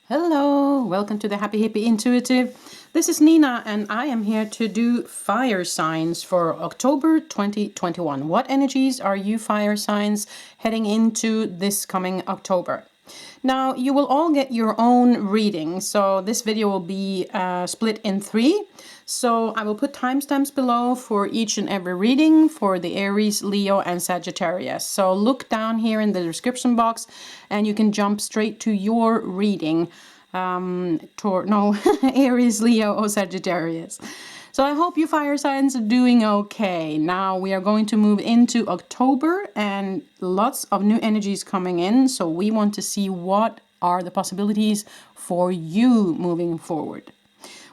Hello, welcome to the Happy Hippie Intuitive. This is Nina and I am here to do fire signs for October 2021. What energies are you fire signs heading into this coming October? Now, you will all get your own reading, so this video will be split in 3. So I will put timestamps below for each and every reading for the Aries, Leo, and Sagittarius. So look down here in the description box and you can jump straight to your reading. Aries, Leo, or Sagittarius. So I hope you fire signs are doing okay. Now we are going to move into October and lots of new energies coming in. So we want to see what are the possibilities for you moving forward.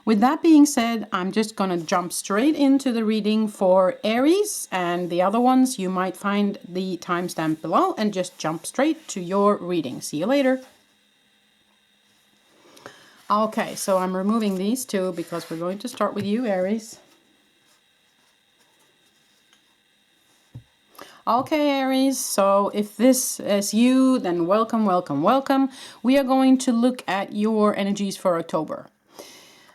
With that being said, I'm just going to jump straight into the reading for Aries, and the other ones you might find the timestamp below and just jump straight to your reading. See you later. Okay, so I'm removing these two because we're going to start with you, Aries. Okay, Aries, so if this is you, then welcome, welcome, welcome. We are going to look at your energies for October.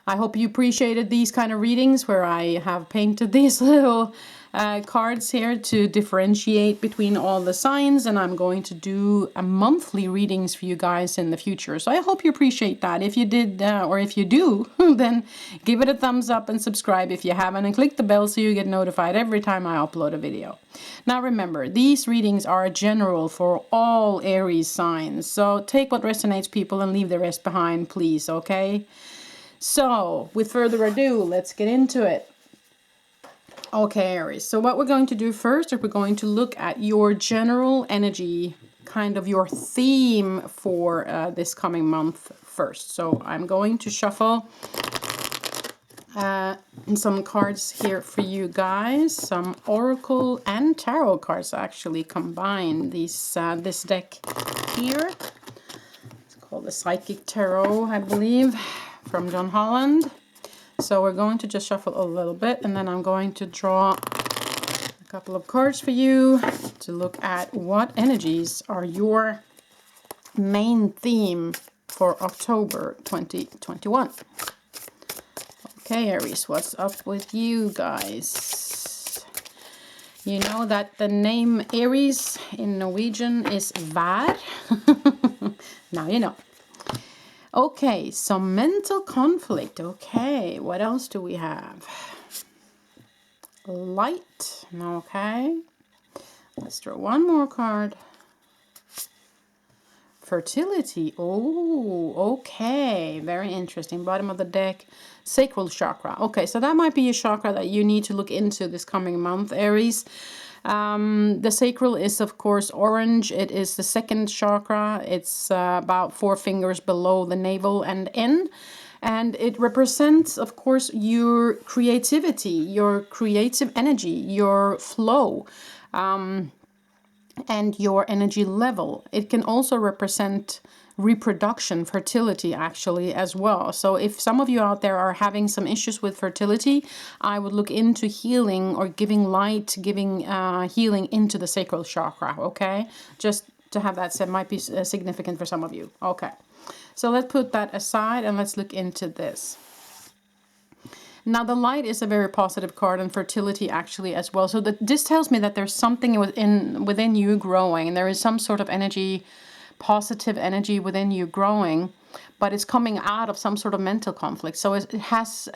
I hope you appreciated these kind of readings where I have painted these little cards here to differentiate between all the signs, and I'm going to do a monthly readings for you guys in the future. So I hope you appreciate that. If you did, or if you do, then give it a thumbs up and subscribe if you haven't, and click the bell so you get notified every time I upload a video. Now remember, these readings are general for all Aries signs, so take what resonates, people, and leave the rest behind, please, okay? So, with further ado, let's get into it. Okay, Aries, so what we're going to do first is we're going to look at your general energy, kind of your theme for this coming month first. So I'm going to shuffle some cards here for you guys, some oracle and tarot cards actually combined. This deck here, it's called the Psychic Tarot, I believe, from John Holland. So we're going to just shuffle a little bit, and then I'm going to draw a couple of cards for you to look at what energies are your main theme for October 2021. Okay, Aries, what's up with you guys? You know that the name Aries in Norwegian is Vær. Now you know. Okay, some mental conflict. Okay, what else do we have? Light. Okay. Let's draw one more card. Fertility. Oh, okay. Very interesting. Bottom of the deck. Sacral chakra. Okay, so that might be a chakra that you need to look into this coming month, Aries. The sacral is, of course, orange. It is the second chakra. It's about 4 fingers below the navel and in. And it represents, of course, your creativity, your creative energy, your flow, and your energy level. It can also represent reproduction, fertility actually as well. So if some of you out there are having some issues with fertility, I would look into healing or giving light, giving healing into the sacral chakra, okay? Just to have that said, might be significant for some of you. Okay, so let's put that aside and let's look into this. Now the light is a very positive card, and fertility actually as well. So this tells me that there's something within you growing, and there is some sort of energy, positive energy within you growing, but it's coming out of some sort of mental conflict. So it has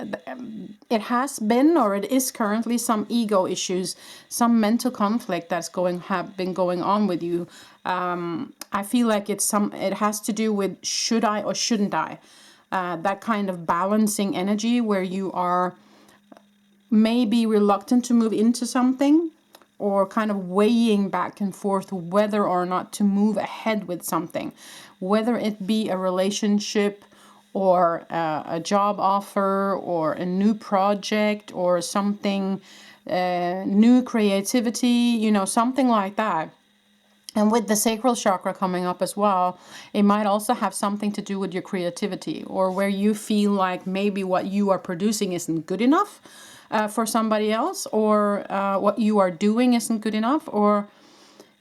been, or it is currently, some ego issues, some mental conflict that's have been going on with you. I feel like it has to do with should I or shouldn't I, that kind of balancing energy where you are maybe reluctant to move into something, or kind of weighing back and forth whether or not to move ahead with something, whether it be a relationship or a job offer or a new project or something, new creativity, you know, something like that. And with the sacral chakra coming up as well, it might also have something to do with your creativity, or where you feel like maybe what you are producing isn't good enough for somebody else, or what you are doing isn't good enough, or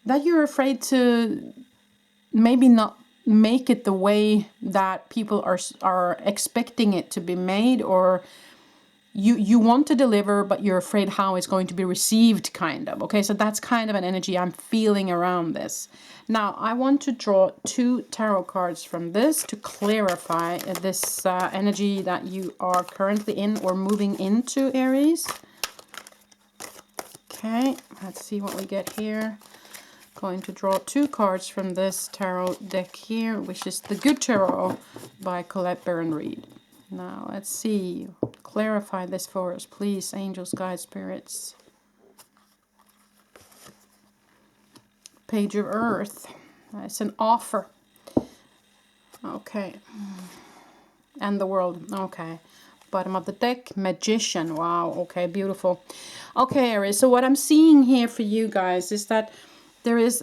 that you're afraid to maybe not make it the way that people are expecting it to be made, or you want to deliver, but you're afraid how it's going to be received, kind of. Okay, so that's kind of an energy I'm feeling around this. Now, I want to draw 2 tarot cards from this to clarify this energy that you are currently in or moving into, Aries. Okay, let's see what we get here. Going to draw 2 cards from this tarot deck here, which is the Good Tarot by Colette Baron-Reid. Now, let's see. Clarify this for us, please, angels, guides, spirits. Page of Earth. It's an offer. Okay. And the World. Okay. Bottom of the deck, Magician. Wow. Okay, beautiful. Okay, Aries. So what I'm seeing here for you guys is that there is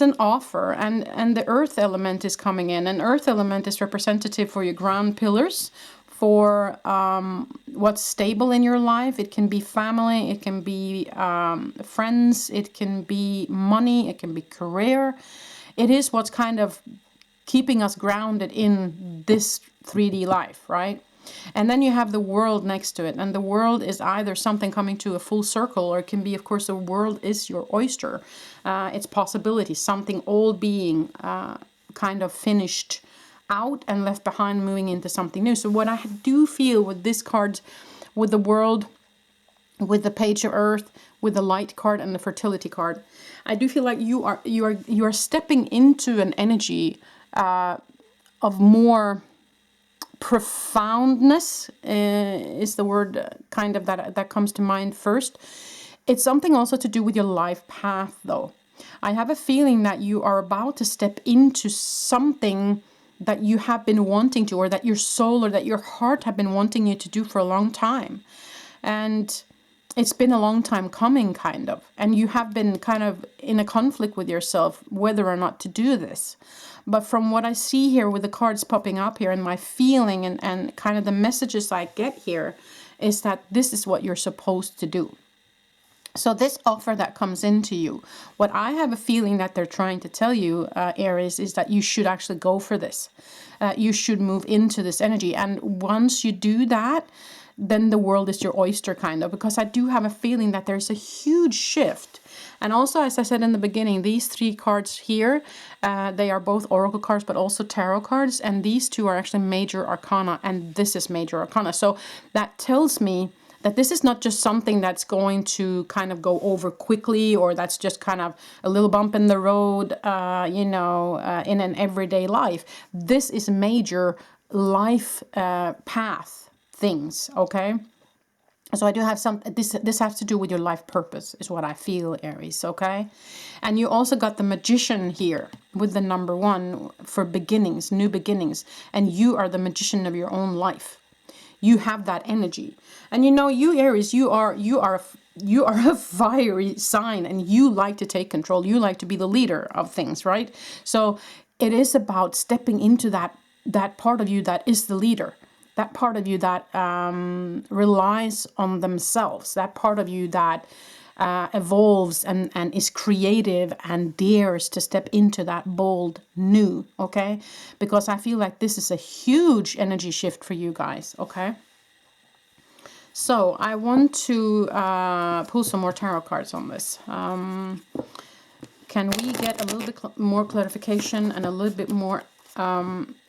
an offer, and the Earth element is coming in. And Earth element is representative for your ground pillars, for what's stable in your life. It can be family, it can be friends, it can be money, it can be career. It is what's kind of keeping us grounded in this 3D life, right? And then you have the World next to it, and the World is either something coming to a full circle, or it can be, of course, the world is your oyster. It's possibility, something old being kind of finished out and left behind, moving into something new. So what I do feel with this card, with the World, with the Page of Earth, with the Light card and the Fertility card, I do feel like you are stepping into an energy of more profoundness, is the word kind of that comes to mind first. It's something also to do with your life path, though. I have a feeling that you are about to step into something that you have been wanting to, or that your soul or that your heart have been wanting you to do for a long time. And it's been a long time coming, kind of. And you have been kind of in a conflict with yourself whether or not to do this. But from what I see here with the cards popping up here, and my feeling and kind of the messages I get here, is that this is what you're supposed to do. So this offer that comes into you, what I have a feeling that they're trying to tell you, Aries, is that you should actually go for this. You should move into this energy. And once you do that, then the world is your oyster, kind of. Because I do have a feeling that there's a huge shift. And also, as I said in the beginning, these 3 cards here, they are both oracle cards, but also tarot cards. And these 2 are actually major arcana, and this is major arcana. So that tells me that this is not just something that's going to kind of go over quickly, or that's just kind of a little bump in the road, in an everyday life. This is major life path things, okay? So I do have this has to do with your life purpose, is what I feel, Aries, okay? And you also got the Magician here with the number 1 for beginnings, new beginnings. And you are the magician of your own life. You have that energy. And you Aries, you are a fiery sign, and you like to take control. You like to be the leader of things, right? So it is about stepping into that part of you that is the leader. That part of you that relies on themselves. That part of you that evolves and is creative and dares to step into that bold new, okay? Because I feel like this is a huge energy shift for you guys, okay? So I want to pull some more tarot cards on this. Can we get a little bit more clarification and a little bit more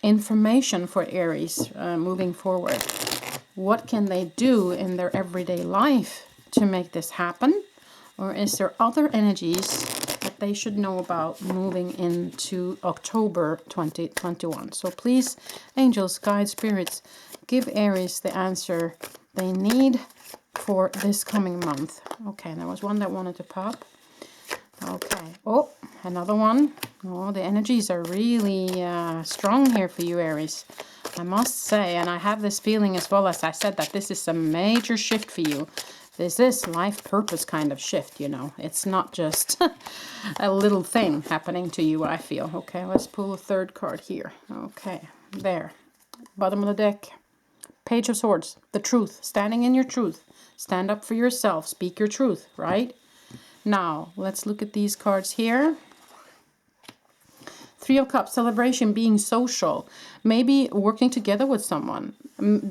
information for Aries moving forward? What can they do in their everyday life to make this happen? Or is there other energies that they should know about moving into October 2021? So please, angels, guides, spirits, give Aries the answer they need for this coming month. Okay, there was one that wanted to pop. Okay. Oh, another one. Oh, the energies are really strong here for you, Aries, I must say. And I have this feeling as well, as I said, that this is a major shift for you. This is life purpose kind of shift, It's not just a little thing happening to you, I feel. Okay, let's pull a third card here. Okay, there. Bottom of the deck. Page of Swords. The truth. Standing in your truth. Stand up for yourself. Speak your truth, right? Now, let's look at these cards here. Three of Cups, celebration, being social, maybe working together with someone.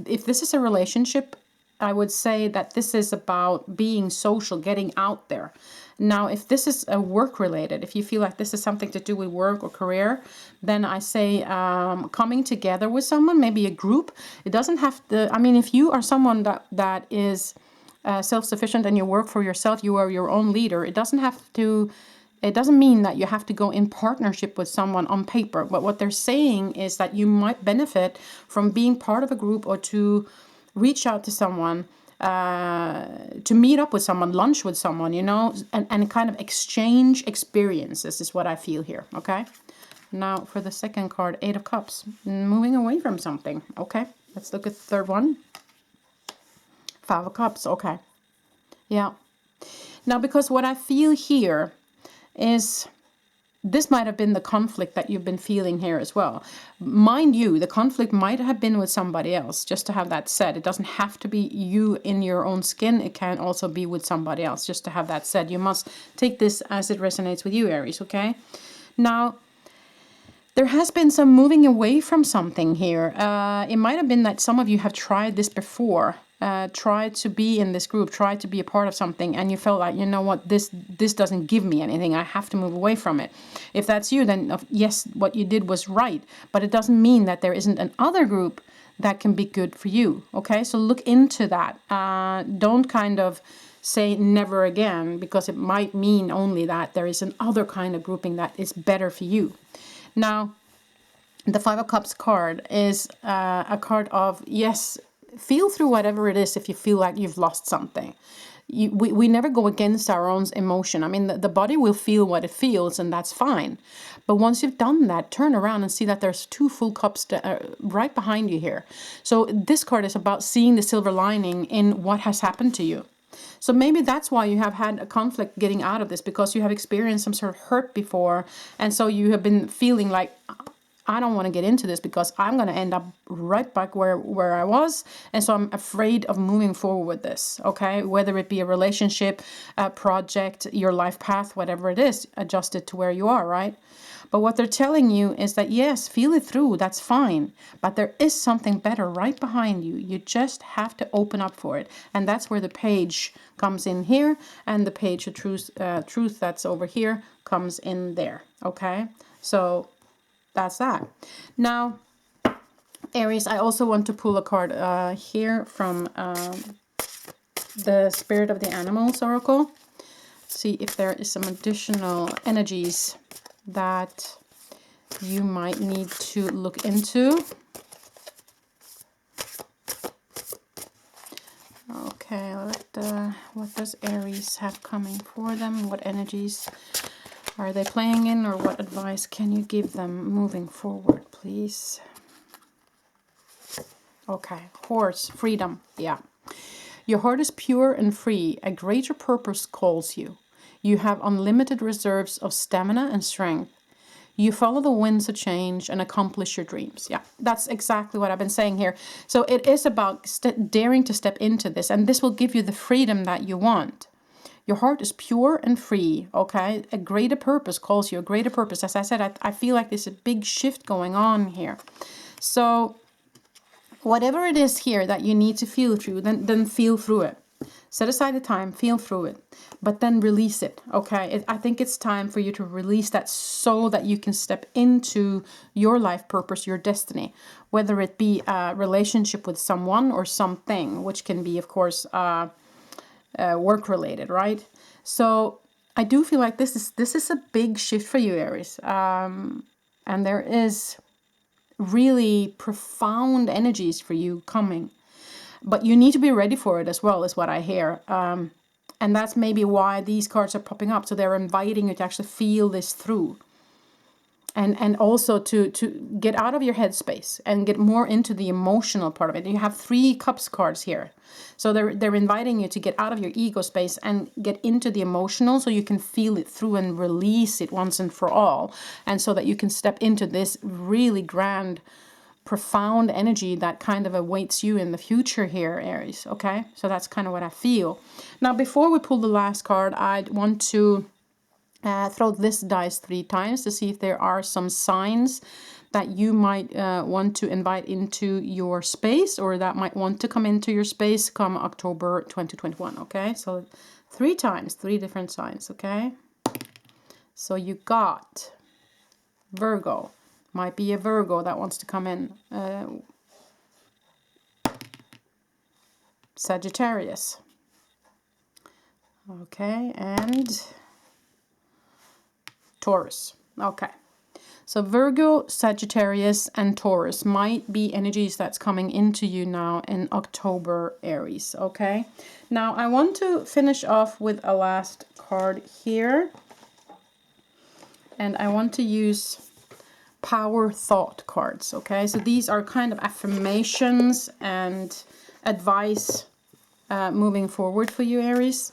If this is a relationship, I would say that this is about being social, getting out there. Now, if this is a work related, if you feel like this is something to do with work or career, then I say coming together with someone, maybe a group. It doesn't have to, I mean, if you are someone that is self-sufficient and you work for yourself, you are your own leader, it doesn't mean that you have to go in partnership with someone on paper. But what they're saying is that you might benefit from being part of a group, or to reach out to someone, to meet up with someone, lunch with someone, you know, and kind of exchange experiences is what I feel here, okay? Now for the second card, Eight of Cups, moving away from something. Okay, let's look at the third one. Five of Cups, okay. Yeah. Now, because what I feel here is this might have been the conflict that you've been feeling here as well. Mind you, the conflict might have been with somebody else, just to have that said. It doesn't have to be you in your own skin. It can also be with somebody else, just to have that said. You must take this as it resonates with you, Aries, okay? Now, there has been some moving away from something here. It might have been that some of you have tried this before. Tried to be in this group, tried to be a part of something, and you felt like, you know what, this doesn't give me anything, I have to move away from it. If that's you, then yes, what you did was right, but it doesn't mean that there isn't another group that can be good for you, okay? So look into that. Don't kind of say never again, because it might mean only that there is another kind of grouping that is better for you. Now, the Five of Cups card is a card of, yes, feel through whatever it is if you feel like you've lost something. We never go against our own emotion. I mean, the body will feel what it feels, and that's fine. But once you've done that, turn around and see that there's two full cups right behind you here. So this card is about seeing the silver lining in what has happened to you. So maybe that's why you have had a conflict getting out of this, because you have experienced some sort of hurt before. And so you have been feeling like, I don't want to get into this because I'm going to end up right back where I was. And so I'm afraid of moving forward with this, okay? Whether it be a relationship, a project, your life path, whatever it is, adjust it to where you are, right? But what they're telling you is that, yes, feel it through, that's fine. But there is something better right behind you. You just have to open up for it. And that's where the page comes in here. And the page of truth that's over here comes in there, okay? So that's that. Now, Aries, I also want to pull a card here from the Spirit of the Animals Oracle. See if there is some additional energies that you might need to look into. Okay, what does Aries have coming for them? What energies are they playing in, or what advice can you give them moving forward, please? Okay, Horse, freedom, yeah. Your heart is pure and free. A greater purpose calls you. You have unlimited reserves of stamina and strength. You follow the winds of change and accomplish your dreams. Yeah, that's exactly what I've been saying here. So it is about daring to step into this, and this will give you the freedom that you want. Your heart is pure and free, okay? A greater purpose calls you, a greater purpose. As I said, I feel like there's a big shift going on here. So whatever it is here that you need to feel through, then feel through it. Set aside the time, feel through it, but then release it, okay? I think it's time for you to release that so that you can step into your life purpose, your destiny, whether it be a relationship with someone or something, which can be, of course, work related, right? So I do feel like this is a big shift for you, Aries, and there is really profound energies for you coming, but you need to be ready for it as well, is what I hear. And that's maybe why these cards are popping up. So they're inviting you to actually feel this through. And also to get out of your headspace and get more into the emotional part of it. You have Three Cups cards here. So they're inviting you to get out of your ego space and get into the emotional, so you can feel it through and release it once and for all. And so that you can step into this really grand, profound energy that kind of awaits you in the future here, Aries. Okay, so that's kind of what I feel. Now, before we pull the last card, I'd want to Throw this dice 3 times to see if there are some signs that you might want to invite into your space, or that might want to come into your space come October 2021. Okay, so 3 times, 3 different signs. Okay, so you got Virgo. Might be a Virgo that wants to come in. Sagittarius. Okay, and Taurus. Okay, so Virgo, Sagittarius, and Taurus might be energies that's coming into you now in October, Aries. Okay, now I want to finish off with a last card here, and I want to use power thought cards. Okay, so these are kind of affirmations and advice moving forward for you, Aries,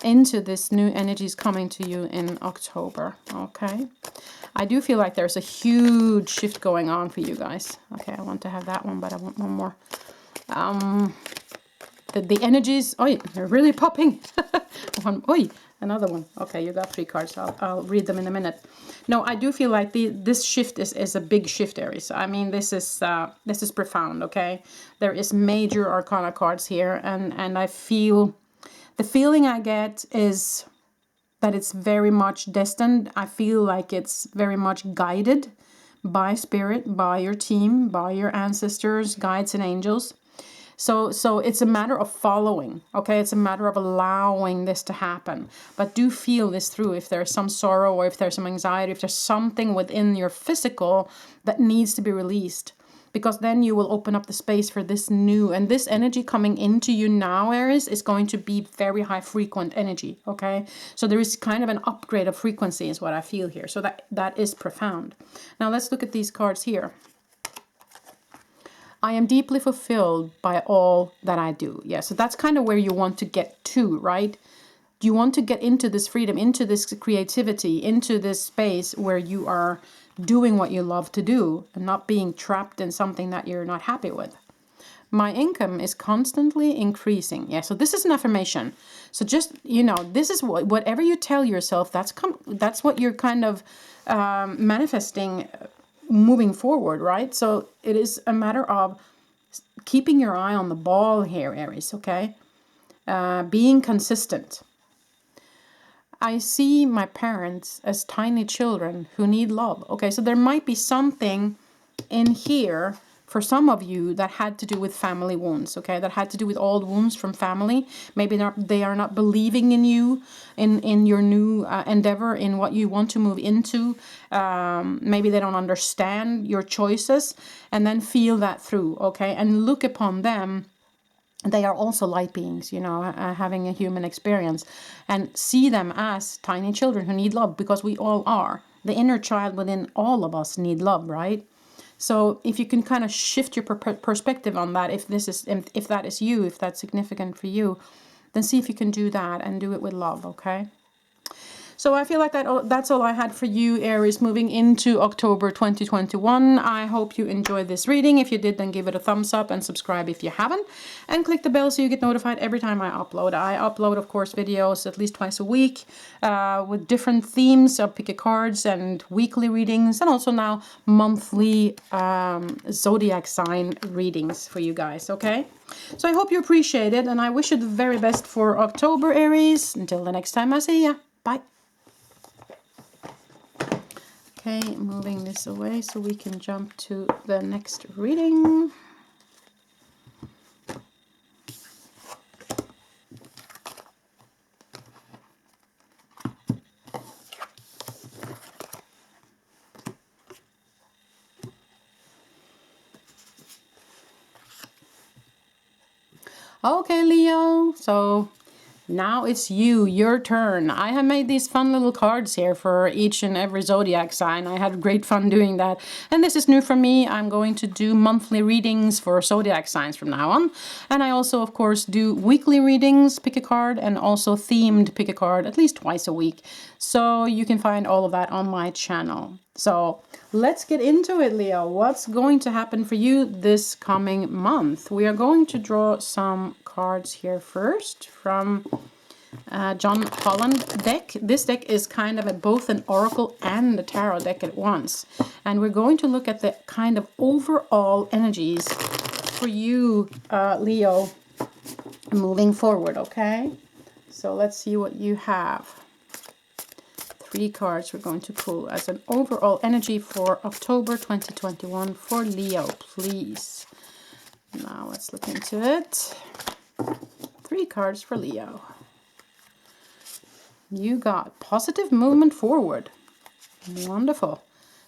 into this new energies coming to you in October. Okay, I do feel like there's a huge shift going on for you guys. Okay, I want to have that one, but I want one more. The energies, oh, they're really popping. Another one. Okay, you got 3 cards. I'll read them in a minute. No, I do feel like this shift is a big shift, Aries. I mean, this is profound. Okay, there is major arcana cards here, and I feel, the feeling I get is that it's very much destined. I feel like it's very much guided by spirit, by your team, by your ancestors, guides, and angels. So it's a matter of following, okay? It's a matter of allowing this to happen. But do feel this through. If there's some sorrow, or if there's some anxiety, if there's something within your physical that needs to be released, because then you will open up the space for this new, and this energy coming into you now, Aries, is going to be very high frequent energy, okay? So there is kind of an upgrade of frequency is what I feel here. So that is profound. Now let's look at these cards here. I am deeply fulfilled by all that I do. Yeah, so that's kind of where you want to get to, right? You want to get into this freedom, into this creativity, into this space where you are doing what you love to do and not being trapped in something that you're not happy with. My income is constantly increasing. Yeah, so this is an affirmation. So just, you know, this is whatever you tell yourself, that's what you're kind of manifesting moving forward, right? So it is a matter of keeping your eye on the ball here, Aries, okay? Being consistent. I see my parents as tiny children who need love. Okay, so there might be something in here for some of you that had to do with family wounds, okay? That had to do with old wounds from family. Maybe they are not believing in you, in your new endeavor, in what you want to move into. Maybe they don't understand your choices, and then feel that through, okay? And look upon them. They are also light beings, you know, having a human experience, and see them as tiny children who need love, because we all are. The inner child within all of us need love, right? So if you can kind of shift your perspective on that, if that is you, if that's significant for you, then see if you can do that and do it with love, okay? So I feel like that's all I had for you, Aries, moving into October 2021. I hope you enjoyed this reading. If you did, then give it a thumbs up and subscribe if you haven't. And click the bell so you get notified every time I upload. I upload, of course, videos at least twice a week with different themes of pick-a-cards and weekly readings, and also now monthly zodiac sign readings for you guys, okay? So I hope you appreciate it, and I wish you the very best for October, Aries. Until the next time I see ya. Bye. Okay, moving this away so we can jump to the next reading. Okay, Leo, so now it's your turn. I have made these fun little cards here for each and every zodiac sign. I had great fun doing that. And this is new for me. I'm going to do monthly readings for zodiac signs from now on. And I also, of course, do weekly readings, pick a card, and also themed pick a card at least twice a week. So you can find all of that on my channel. So let's get into it, Leo. What's going to happen for you this coming month? We are going to draw some cards here first from John Holland deck. This deck is kind of both an oracle and a tarot deck at once. And we're going to look at the kind of overall energies for you, Leo, moving forward, okay? So let's see what you have. 3 cards we're going to pull as an overall energy for October 2021 for Leo, please. Now let's look into it. 3 cards for Leo. You got positive movement forward. Wonderful.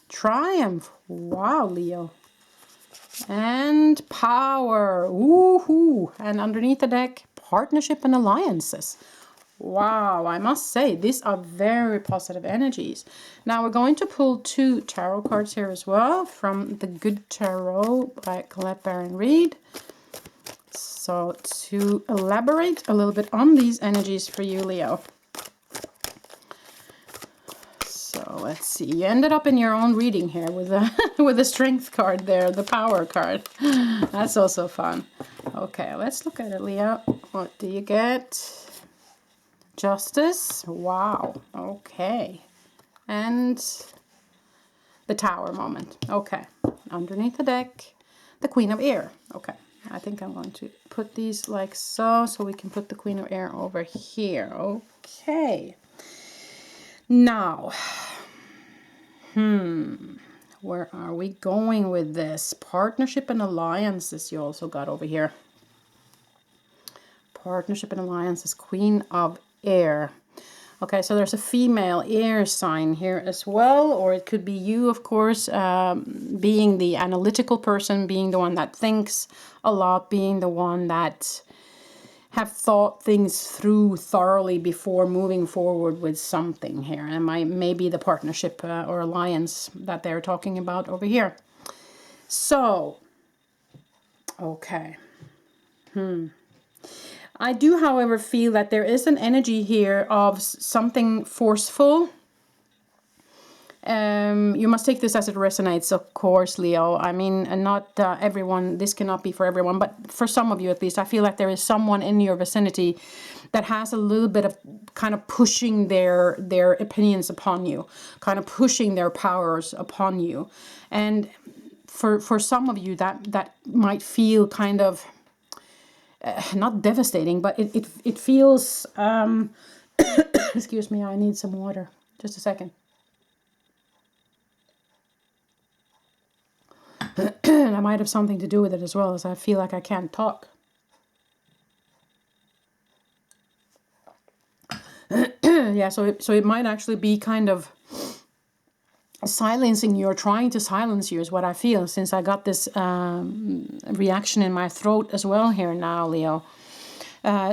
Triumph. Wow, Leo. And power. Woohoo. And underneath the deck, partnership and alliances. Wow, I must say, these are very positive energies. Now we're going to pull 2 tarot cards here as well from the Good Tarot by Colette Baron Reid. So to elaborate a little bit on these energies for you, Leo. So let's see. You ended up in your own reading here with a with the strength card there, the power card. That's also fun. Okay, let's look at it, Leo. What do you get? Justice. Wow. Okay. And the Tower moment. Okay. Underneath the deck, the Queen of Air. Okay. I think I'm going to put these like so we can put the Queen of Air over here. Okay. Now, where are we going with this? Partnership and alliances you also got over here. Partnership and alliances, Queen of Air. Okay, so there's a female air sign here as well, or it could be you, of course, being the analytical person, being the one that thinks a lot, being the one that have thought things through thoroughly before moving forward with something here. And maybe the partnership or alliance that they're talking about over here. So, okay. I do, however, feel that there is an energy here of something forceful. You must take this as it resonates, of course, Leo. I mean, and not everyone, this cannot be for everyone, but for some of you at least, I feel like there is someone in your vicinity that has a little bit of kind of pushing their opinions upon you, kind of pushing their powers upon you. And for some of you, that might feel kind of, not devastating, but it feels, excuse me, I need some water. Just a second. I might have something to do with it as well, as I feel like I can't talk. Yeah, so it might actually be kind of silencing you or trying to silence you is what I feel, since I got this reaction in my throat as well here now, Leo.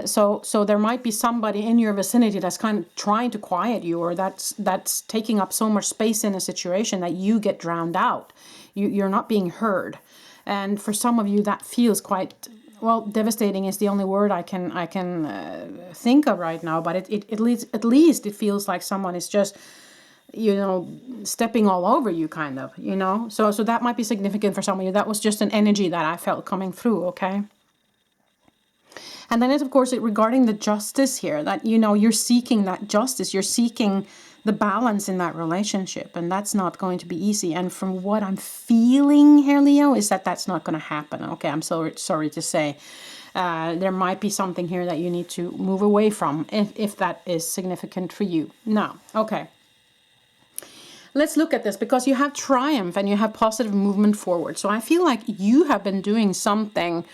So there might be somebody in your vicinity that's kind of trying to quiet you, or that's taking up so much space in a situation that you get drowned out. You're not being heard. And for some of you that feels quite, well, devastating is the only word I can think of right now, but at least it feels like someone is just, you know, stepping all over you, kind of, you know. So that might be significant for some of you. That was just an energy that I felt coming through, okay? And then it's, of course, regarding the justice here, that, you know, you're seeking that justice, you're seeking the balance in that relationship, and that's not going to be easy. And from what I'm feeling here, Leo, is that that's not going to happen. Okay, I'm so sorry to say. There might be something here that you need to move away from, if that is significant for you. Now, okay. Let's look at this, because you have triumph and you have positive movement forward. So I feel like you have been doing something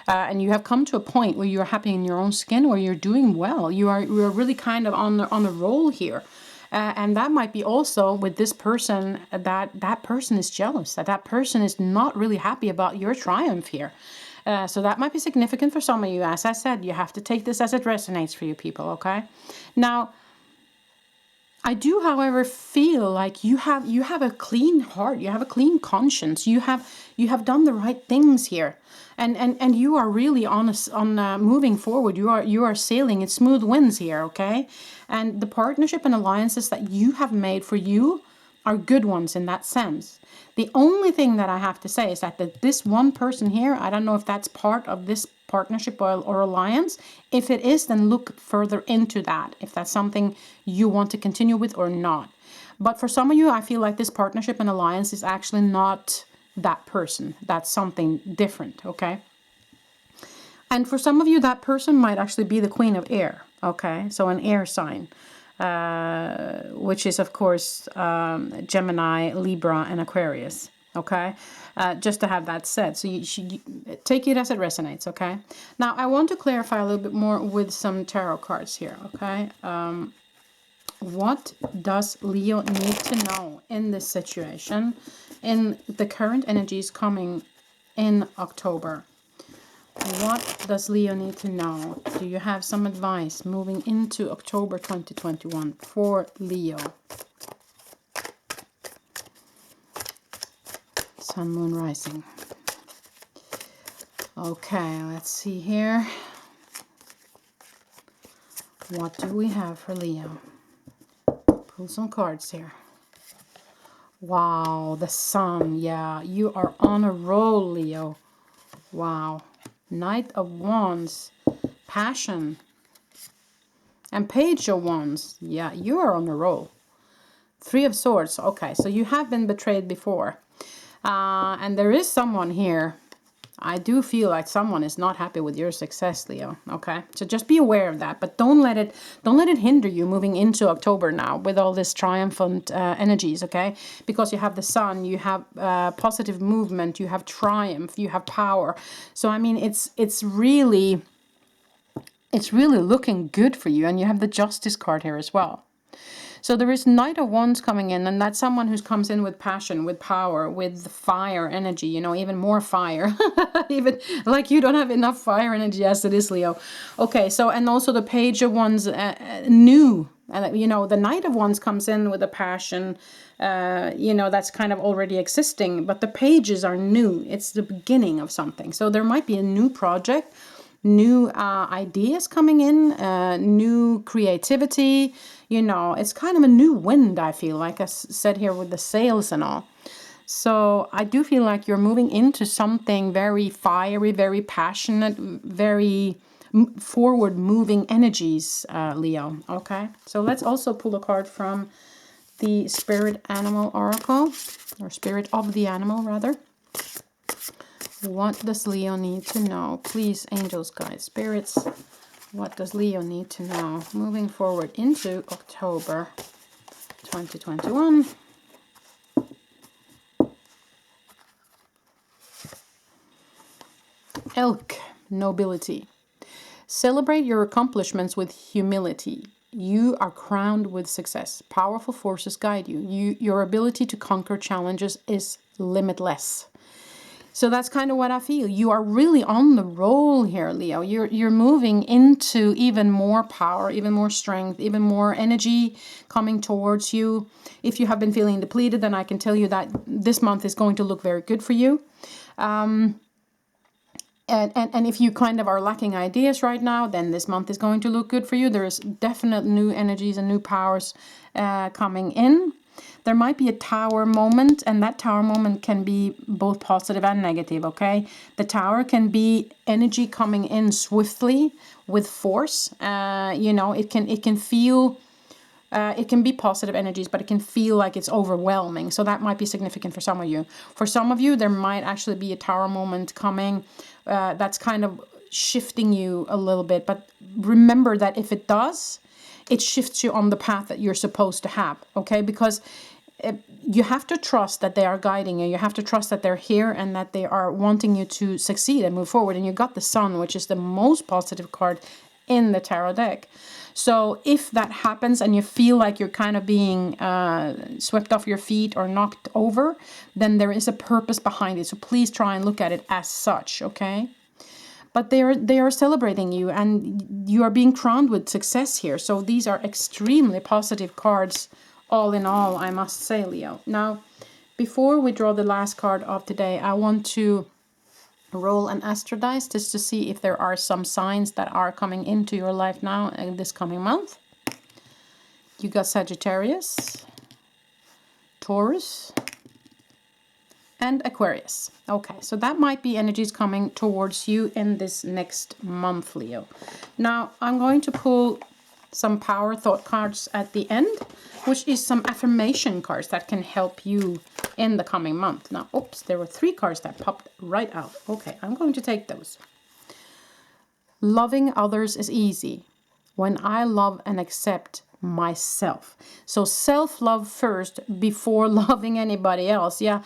and you have come to a point where you're happy in your own skin, where you're doing well. You're really kind of on the roll here. And that might be also with this person, that person is jealous, that person is not really happy about your triumph here. So that might be significant for some of you. As I said, you have to take this as it resonates for you people, okay? Now, I do, however, feel like you have a clean heart, you have a clean conscience, you have done the right things here, and you are really on moving forward. You are sailing in smooth winds here, okay? And the partnership and alliances that you have made for you are good ones in that sense. The only thing that I have to say is that this one person here, I don't know if that's part of this partnership or alliance? If it is, then look further into that, if that's something you want to continue with or not. But for some of you, I feel like this partnership and alliance is actually not that person. That's something different, okay? And for some of you, that person might actually be the Queen of Air, okay? So an air sign, which is, of course, Gemini, Libra, and Aquarius, okay? Just to have that said. So you should take it as it resonates, okay? Now, I want to clarify a little bit more with some tarot cards here, okay? What does Leo need to know in this situation, in the current energies coming in October? What does Leo need to know? Do you have some advice moving into October 2021 for Leo? Sun, Moon, Rising. Okay, let's see here. What do we have for Leo? Pull some cards here. Wow, the Sun. Yeah, you are on a roll, Leo. Wow. Knight of Wands, passion, and Page of Wands. Yeah, you are on a roll. Three of Swords. Okay, so you have been betrayed before. And there is someone here. I do feel like someone is not happy with your success, Leo. Okay, so just be aware of that, but don't let it hinder you moving into October now with all this triumphant energies. Okay, because you have the Sun, you have positive movement, you have triumph, you have power. So I mean, it's really looking good for you, and you have the Justice card here as well. So there is Knight of Wands coming in, and that's someone who comes in with passion, with power, with fire energy, you know, even more fire. Even like you don't have enough fire energy as it is, Leo. Okay, so, and also the Page of Wands, new. You know, the Knight of Wands comes in with a passion, you know, that's kind of already existing, but the pages are new. It's the beginning of something. So there might be a new project, new ideas coming in, new creativity. You know, it's kind of a new wind, I feel like I said here with the sails and all. So I do feel like you're moving into something very fiery, very passionate, very forward moving energies, Leo. Okay, so let's also pull a card from the Spirit Animal Oracle, or Spirit of the Animal rather. What does Leo need to know? Please, angels, guides, spirits, what does Leo need to know moving forward into October 2021? Elk, nobility. Celebrate your accomplishments with humility. You are crowned with success. Powerful forces guide you. Your ability to conquer challenges is limitless. So that's kind of what I feel. You are really on the roll here, Leo. You're moving into even more power, even more strength, even more energy coming towards you. If you have been feeling depleted, then I can tell you that this month is going to look very good for you. And if you kind of are lacking ideas right now, then this month is going to look good for you. There is definite new energies and new powers coming in. There might be a tower moment, and that tower moment can be both positive and negative, okay? The tower can be energy coming in swiftly with force. You know, it can feel, it can be positive energies, but it can feel like it's overwhelming. So that might be significant for some of you. For some of you, there might actually be a tower moment coming that's kind of shifting you a little bit. But remember that if it does, it shifts you on the path that you're supposed to have, okay? Because you have to trust that they are guiding you. You have to trust that they're here and that they are wanting you to succeed and move forward. And you got the Sun, which is the most positive card in the tarot deck. So if that happens and you feel like you're kind of being swept off your feet or knocked over, then there is a purpose behind it. So please try and look at it as such, okay? But they are celebrating you, and you are being crowned with success here. So these are extremely positive cards, all in all, I must say, Leo. Now, before we draw the last card of today, I want to roll an astro dice just to see if there are some signs that are coming into your life now in this coming month. You got Sagittarius, Taurus, and Aquarius. Okay, so that might be energies coming towards you in this next month, Leo. Now, I'm going to pull some power thought cards at the end, which is some affirmation cards that can help you in the coming month. Now, oops, there were 3 cards that popped right out. Okay, I'm going to take those. Loving others is easy when I love and accept myself. So self-love first before loving anybody else. Yeah,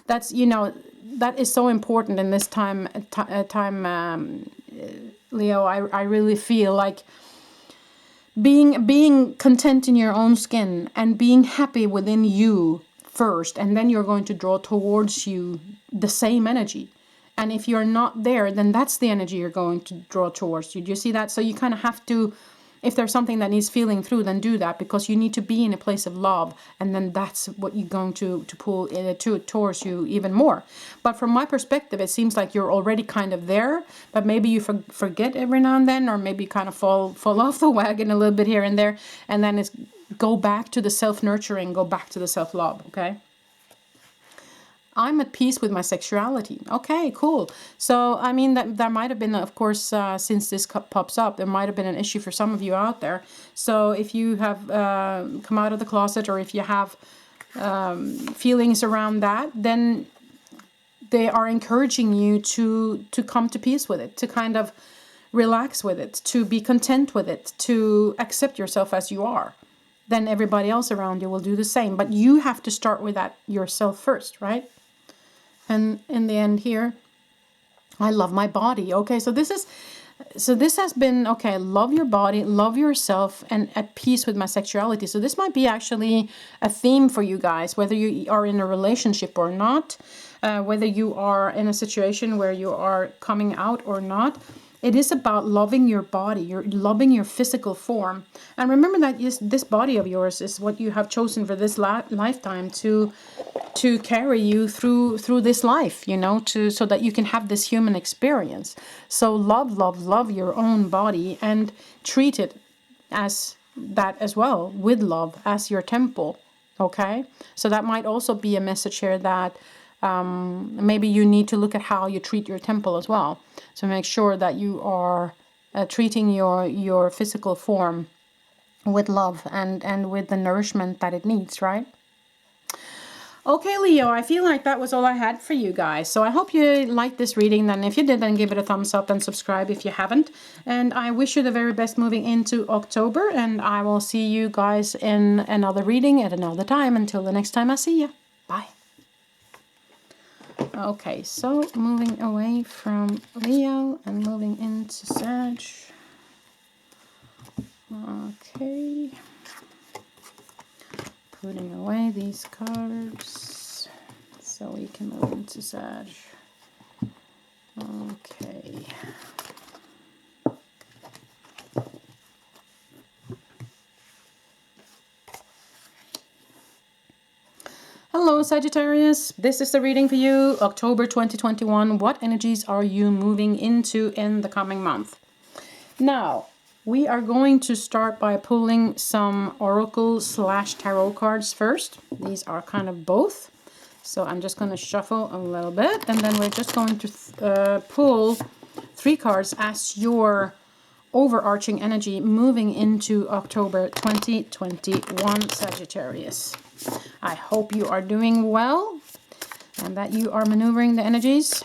that's, you know, that is so important in this time, Leo. I really feel like being content in your own skin and being happy within you first, and then you're going to draw towards you the same energy. And if you're not there, then that's the energy you're going to draw towards you. Do you see that? So you kind of have to, if there's something that needs feeling through, then do that, because you need to be in a place of love, and then that's what you're going to pull towards you even more. But from my perspective, it seems like you're already kind of there, but maybe you forget every now and then, or maybe kind of fall off the wagon a little bit here and there, and then it's go back to the self-nurturing, go back to the self-love, okay? I'm at peace with my sexuality. Okay, cool. So, I mean, that might have been, of course, since this pops up, there might have been an issue for some of you out there. So if you have come out of the closet, or if you have feelings around that, then they are encouraging you to come to peace with it, to kind of relax with it, to be content with it, to accept yourself as you are. Then everybody else around you will do the same. But you have to start with that yourself first, right? And in the end here, I love my body. Okay, so this has been, okay, love your body, love yourself, and at peace with my sexuality. So this might be actually a theme for you guys, whether you are in a relationship or not, whether you are in a situation where you are coming out or not. It is about loving your body, you're loving your physical form. And remember that this body of yours is what you have chosen for this lifetime to carry you through this life, you know, so that you can have this human experience. So love your own body, and treat it as that as well, with love as your temple, okay? So that might also be a message here that maybe you need to look at how you treat your temple as well. So make sure that you are treating your physical form with love and with the nourishment that it needs, right? Okay, Leo, I feel like that was all I had for you guys. So I hope you liked this reading. Then if you did, then give it a thumbs up and subscribe if you haven't. And I wish you the very best moving into October. And I will see you guys in another reading at another time. Until the next time I see you. Bye. Okay, so moving away from Leo and moving into Sag. Okay. Putting away these cards so we can move into Sag. Okay. Hello Sagittarius, this is the reading for you, October 2021. What energies are you moving into in the coming month? Now, we are going to start by pulling some oracle / tarot cards first. These are kind of both. So I'm just going to shuffle a little bit, and then we're just going to pull 3 cards as your overarching energy moving into October 2021, Sagittarius. I hope you are doing well and that you are maneuvering the energies.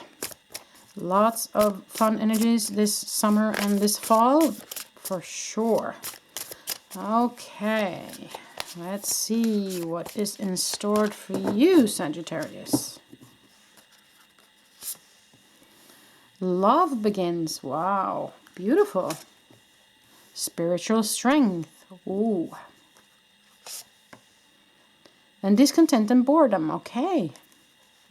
Lots of fun energies this summer and this fall for sure. Okay, let's see what is in store for you, Sagittarius. Love begins. Wow, beautiful. Spiritual strength. Ooh. And discontent and boredom. Okay.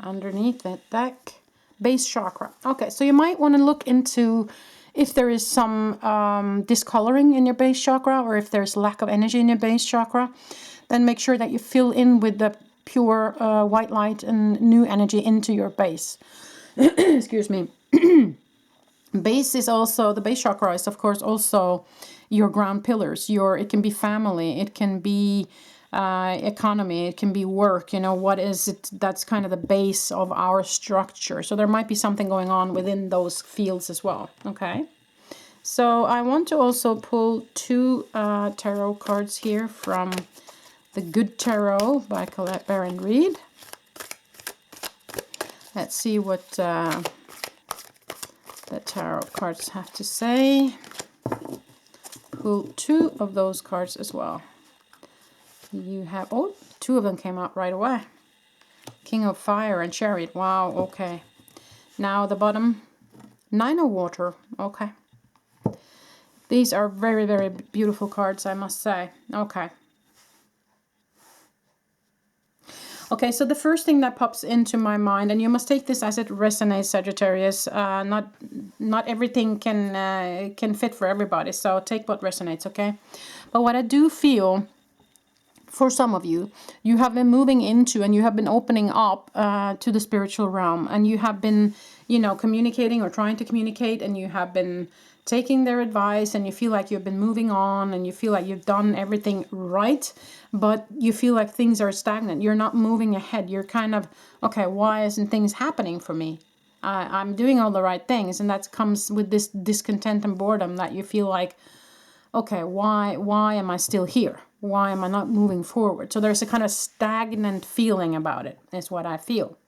Underneath that base chakra. Okay, so you might want to look into if there is some discoloring in your base chakra, or if there's lack of energy in your base chakra. Then make sure that you fill in with the pure white light and new energy into your base. Excuse me. Base is also, the base chakra is of course also your ground pillars. It can be family, it can be economy, it can be work, you know, what is it that's kind of the base of our structure. So there might be something going on within those fields as well. Okay, so I want to also pull 2 tarot cards here from the Good Tarot by Colette Baron Reid. Let's see what the tarot cards have to say. Pull 2 of those cards as well. You have, oh, 2 of them came out right away. King of Fire and Chariot. Wow, okay. Now the bottom, 9 of Water. Okay. These are very, very beautiful cards, I must say. Okay. Okay, so the first thing that pops into my mind, and you must take this as it resonates, Sagittarius. Not everything can fit for everybody, so take what resonates, okay? But what I do feel, for some of you, you have been moving into and you have been opening up to the spiritual realm, and you have been, you know, communicating or trying to communicate, and you have been taking their advice, and you feel like you've been moving on, and you feel like you've done everything right, but you feel like things are stagnant. You're not moving ahead. You're kind of, okay, why isn't things happening for me? I'm doing all the right things, and that comes with this discontent and boredom that you feel like, okay, why am I still here? Why am I not moving forward? So there's a kind of stagnant feeling about it, is what I feel.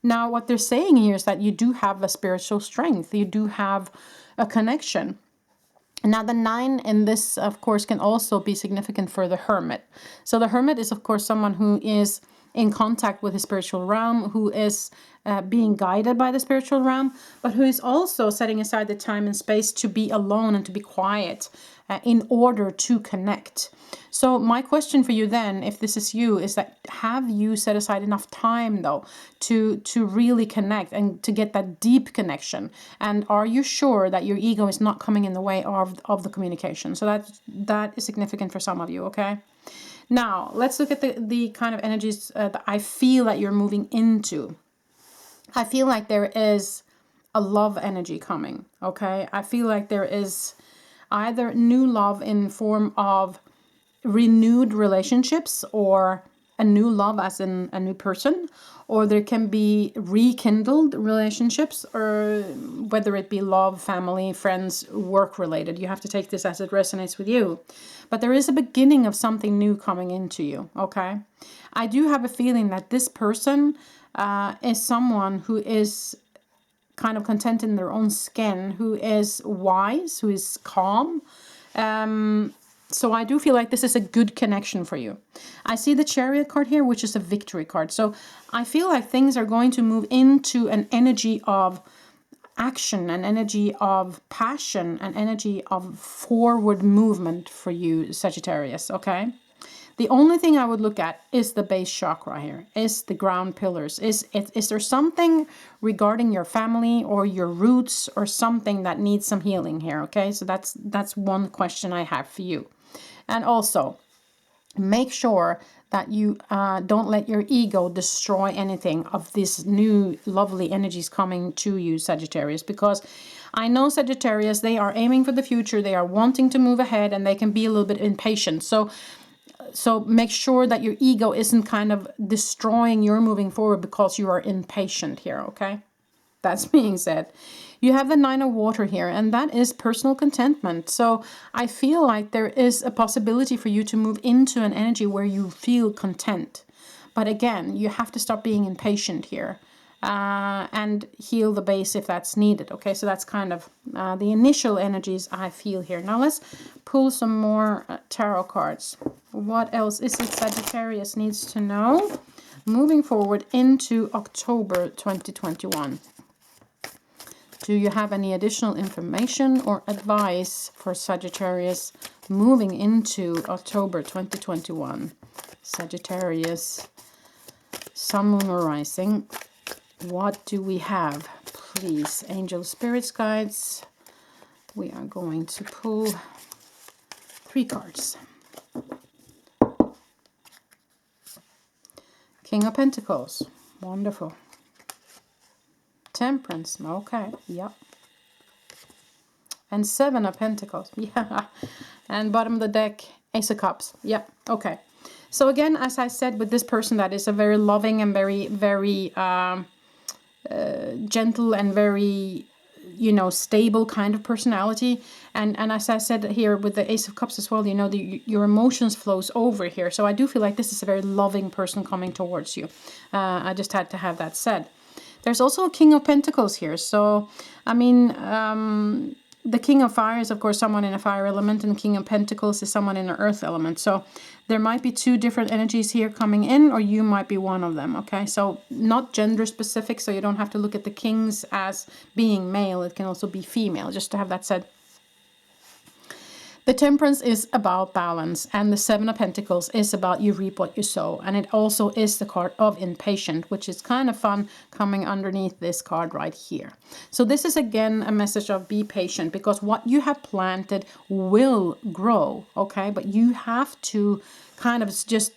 Now, what they're saying here is that you do have a spiritual strength. You do have a connection. Now, the 9 in this, of course, can also be significant for the Hermit. So the Hermit is, of course, someone who is in contact with the spiritual realm, who is being guided by the spiritual realm, but who is also setting aside the time and space to be alone and to be quiet in order to connect. So my question for you then, if this is you, is that have you set aside enough time though to really connect and to get that deep connection? And are you sure that your ego is not coming in the way of the communication? So that is significant for some of you, okay? Now, let's look at the kind of energies that I feel that you're moving into. I feel like there is a love energy coming, okay? I feel like there is either new love in form of renewed relationships, or a new love as in a new person, or there can be rekindled relationships, or whether it be love, family, friends, work related. You have to take this as it resonates with you. But there is a beginning of something new coming into you, okay? I do have a feeling that this person is someone who is kind of content in their own skin, who is wise, who is calm. So I do feel like this is a good connection for you. I see the Chariot card here, which is a victory card. So I feel like things are going to move into an energy of action, an energy of passion, an energy of forward movement for you, Sagittarius, okay? The only thing I would look at is the base chakra here, is the ground pillars. Is there something regarding your family or your roots or something that needs some healing here, okay? So that's one question I have for you. And also, make sure that you don't let your ego destroy anything of these new lovely energies coming to you, Sagittarius, because I know Sagittarius, they are aiming for the future, they are wanting to move ahead, and they can be a little bit impatient. So make sure that your ego isn't kind of destroying your moving forward because you are impatient here, okay? That's being said, you have the 9 of Water here, and that is personal contentment. So I feel like there is a possibility for you to move into an energy where you feel content. But again, you have to stop being impatient here and heal the base if that's needed. Okay, so that's kind of the initial energies I feel here. Now let's pull some more tarot cards. What else is it Sagittarius needs to know moving forward into October 2021? Do you have any additional information or advice for Sagittarius moving into October 2021? Sagittarius, Sun, Moon, or Rising. What do we have? Please, angels, spirits, guides. We are going to pull 3 cards. King of Pentacles. Wonderful. Temperance. Okay. Yep. And 7 of Pentacles. Yeah. And bottom of the deck, Ace of Cups. Yep. Okay. So again, as I said, with this person that is a very loving and very, very gentle and very, you know, stable kind of personality. And as I said here with the Ace of Cups as well, you know, your emotions flows over here. So I do feel like this is a very loving person coming towards you. I just had to have that said. There's also a King of Pentacles here. So, I mean, the King of Fire is, of course, someone in a fire element, and the King of Pentacles is someone in an earth element. So there might be two different energies here coming in, or you might be one of them, okay? So not gender specific, so you don't have to look at the kings as being male. It can also be female, just to have that said. The Temperance is about balance, and the Seven of Pentacles is about you reap what you sow. And it also is the card of impatient, which is kind of fun coming underneath this card right here. So this is again a message of be patient, because what you have planted will grow, okay? But you have to kind of just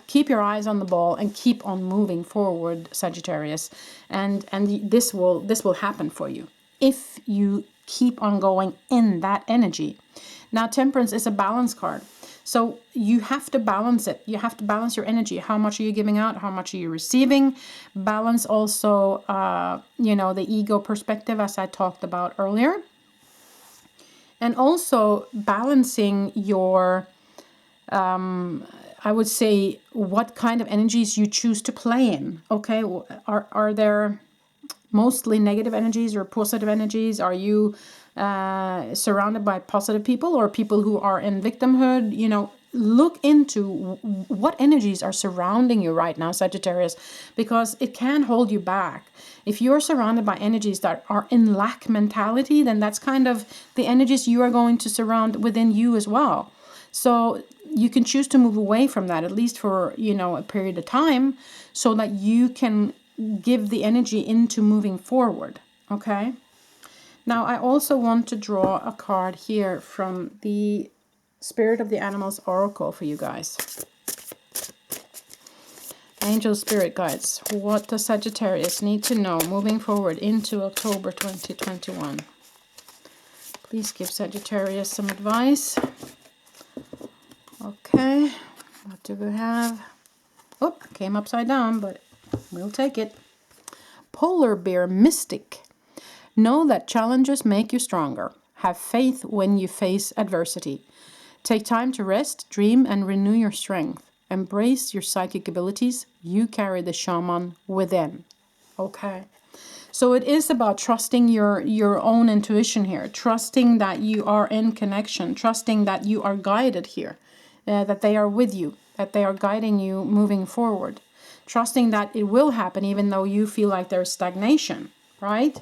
keep your eyes on the ball and keep on moving forward, Sagittarius. And this will happen for you if you keep on going in that energy. Now, Temperance is a balance card. So you have to balance it. You have to balance your energy. How much are you giving out? How much are you receiving? Balance also, you know, the ego perspective, as I talked about earlier. And also balancing your, I would say, what kind of energies you choose to play in. Okay, are there mostly negative energies or positive energies? Are you surrounded by positive people or people who are in victimhood? You know, look into what energies are surrounding you right now, Sagittarius, because it can hold you back. If you're surrounded by energies that are in lack mentality, then that's kind of the energies you are going to surround within you as well. So you can choose to move away from that, at least for, you know, a period of time, so that you can give the energy into moving forward, okay? Now, I also want to draw a card here from the Spirit of the Animals Oracle for you guys. Angel Spirit Guides, what does Sagittarius need to know moving forward into October 2021? Please give Sagittarius some advice. Okay, what do we have? Oh, came upside down, but we'll take it. Polar Bear Mystic. Know that challenges make you stronger. Have faith when you face adversity. Take time to rest, dream, and renew your strength. Embrace your psychic abilities. You carry the shaman within. Okay. So it is about trusting your own intuition here. Trusting that you are in connection. Trusting that you are guided here. That they are with you. That they are guiding you moving forward. Trusting that it will happen even though you feel like there's stagnation. Right?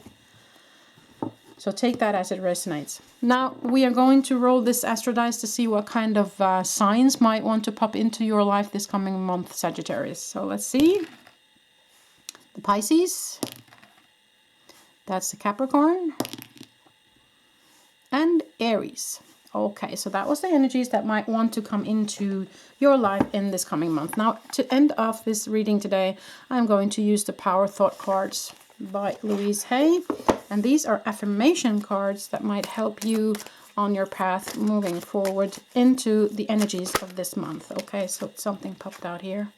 So take that as it resonates. Now we are going to roll this astro dice to see what kind of signs might want to pop into your life this coming month, Sagittarius. So let's see. The Pisces. That's the Capricorn. And Aries. Okay, so that was the energies that might want to come into your life in this coming month. Now, to end off this reading today, I'm going to use the Power Thought cards by Louise Hay. And these are affirmation cards that might help you on your path moving forward into the energies of this month. Okay, so something popped out here.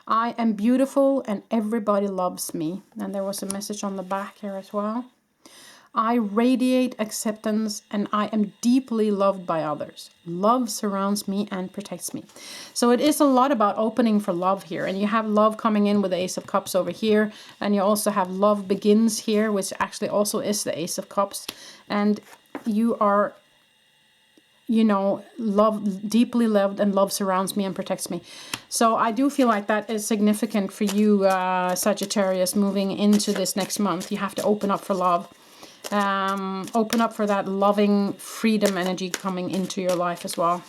I am beautiful and everybody loves me. And there was a message on the back here as well. I radiate acceptance and I am deeply loved by others. Love surrounds me and protects me. So it is a lot about opening for love here. And you have love coming in with the Ace of Cups over here. And you also have love begins here, which actually also is the Ace of Cups. And you are, you know, deeply loved, and love surrounds me and protects me. So I do feel like that is significant for you, Sagittarius, moving into this next month. You have to open up for love. Open up for that loving freedom energy coming into your life as well.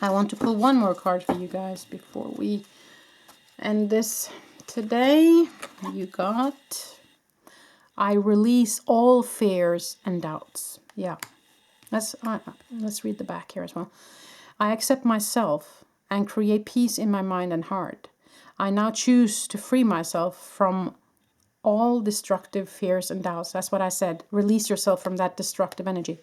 I want to pull one more card for you guys before we end this today. You got, I release all fears and doubts. Yeah, let's read the back here as well. I accept myself and create peace in my mind and heart. I now choose to free myself from all destructive fears and doubts. That's what I said. Release yourself from that destructive energy.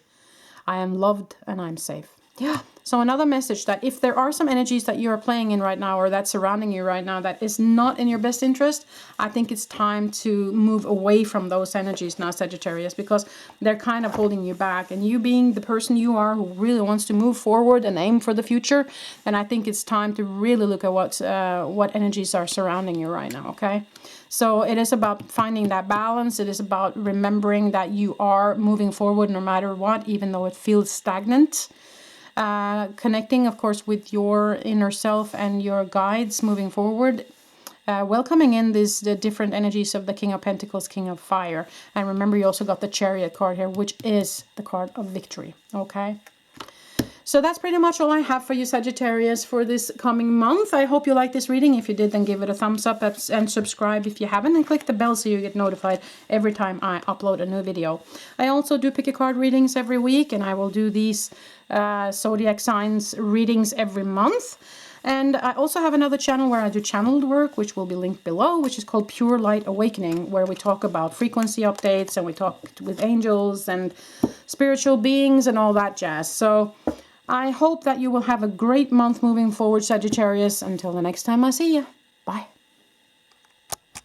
I am loved and I'm safe. Yeah. So another message that if there are some energies that you are playing in right now or that's surrounding you right now that is not in your best interest, I think it's time to move away from those energies now, Sagittarius, because they're kind of holding you back. And you being the person you are who really wants to move forward and aim for the future, then I think it's time to really look at what energies are surrounding you right now, okay? So it is about finding that balance. It is about remembering that you are moving forward no matter what, even though it feels stagnant. Connecting, of course, with your inner self and your guides moving forward. Welcoming in the different energies of the King of Pentacles, King of Fire. And remember, you also got the Chariot card here, which is the card of victory. Okay. So that's pretty much all I have for you, Sagittarius, for this coming month. I hope you liked this reading. If you did, then give it a thumbs up and subscribe if you haven't, and click the bell so you get notified every time I upload a new video. I also do pick a card readings every week, and I will do these zodiac signs readings every month. And I also have another channel where I do channeled work, which will be linked below, which is called Pure Light Awakening, where we talk about frequency updates and we talk with angels and spiritual beings and all that jazz. So I hope that you will have a great month moving forward, Sagittarius. Until the next time I see you. Bye.